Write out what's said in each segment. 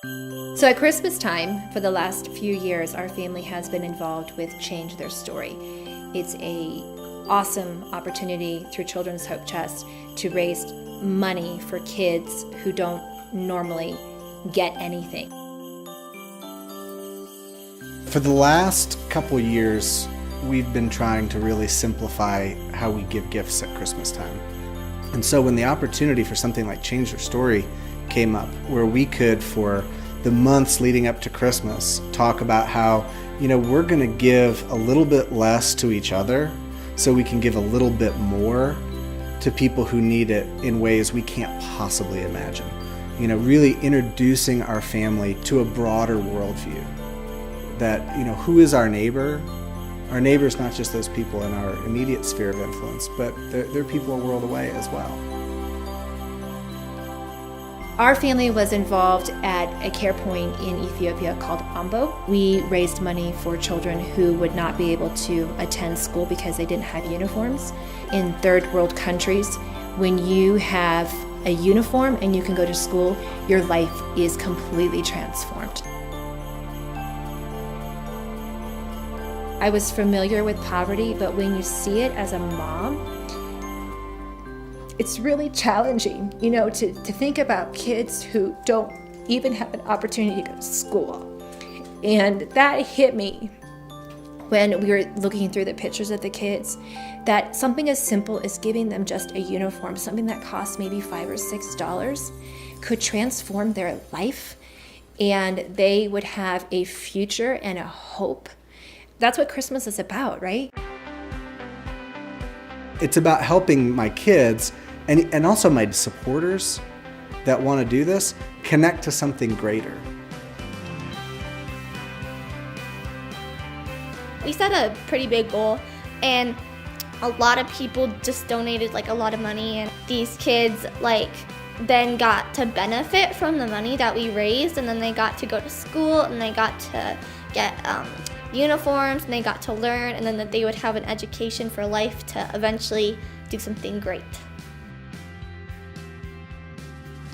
So at Christmas time, for the last few years, our family has been involved with Change Their Story. It's a awesome opportunity through Children's Hope Chest to raise money for kids who don't normally get anything. For the last couple years, we've been trying to really simplify how we give gifts at Christmas time. And so when the opportunity for something like Change Their Story came up, where we could, for the months leading up to Christmas, talk about how, we're going to give a little bit less to each other so we can give a little bit more to people who need it in ways we can't possibly imagine. Really introducing our family to a broader worldview. That, who is our neighbor? Our neighbor is not just those people in our immediate sphere of influence, but they're people a world away as well. Our family was involved at a CarePoint in Ethiopia called Ambo. We raised money for children who would not be able to attend school because they didn't have uniforms. In third world countries, when you have a uniform and you can go to school, your life is completely transformed. I was familiar with poverty, but when you see it as a mom, it's really challenging, to think about kids who don't even have an opportunity to go to school. And that hit me when we were looking through the pictures of the kids, that something as simple as giving them just a uniform, something that costs maybe $5 or $6, could transform their life, and they would have a future and a hope. That's what Christmas is about, right? It's about helping my kids and also my supporters that want to do this connect to something greater. We set a pretty big goal, and a lot of people just donated a lot of money, and these kids then got to benefit from the money that we raised, and then they got to go to school, and they got to get uniforms, and they got to learn, and then that they would have an education for life to eventually do something great.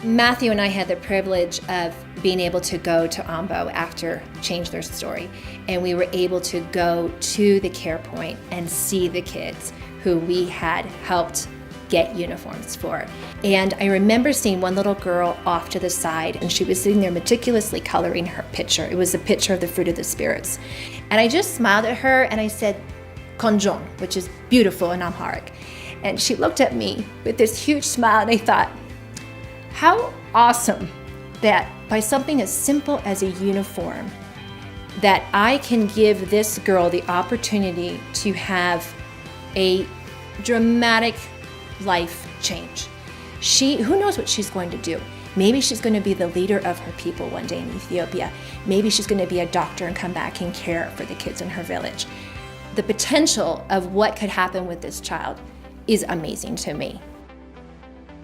Matthew and I had the privilege of being able to go to Ambo after Change Their Story, and we were able to go to the CarePoint and see the kids who we had helped get uniforms for. And I remember seeing one little girl off to the side, and she was sitting there meticulously coloring her picture. It was a picture of the fruit of the spirits. And I just smiled at her and I said, "Konjon," which is beautiful in Amharic. And she looked at me with this huge smile, and I thought, how awesome that by something as simple as a uniform, that I can give this girl the opportunity to have a dramatic life change. Who knows what she's going to do? Maybe she's going to be the leader of her people one day in Ethiopia. Maybe she's going to be a doctor and come back and care for the kids in her village. The potential of what could happen with this child is amazing to me.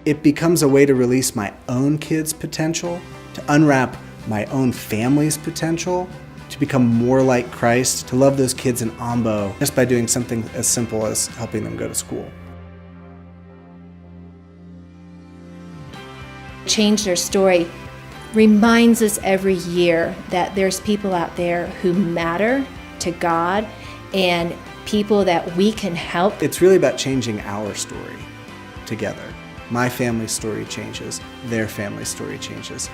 It becomes a way to release my own kids' potential, to unwrap my own family's potential, to become more like Christ, to love those kids in Ambo, just by doing something as simple as helping them go to school. Change Their Story reminds us every year that there's people out there who matter to God and people that we can help. It's really about changing our story together. My family's story changes, their family's story changes.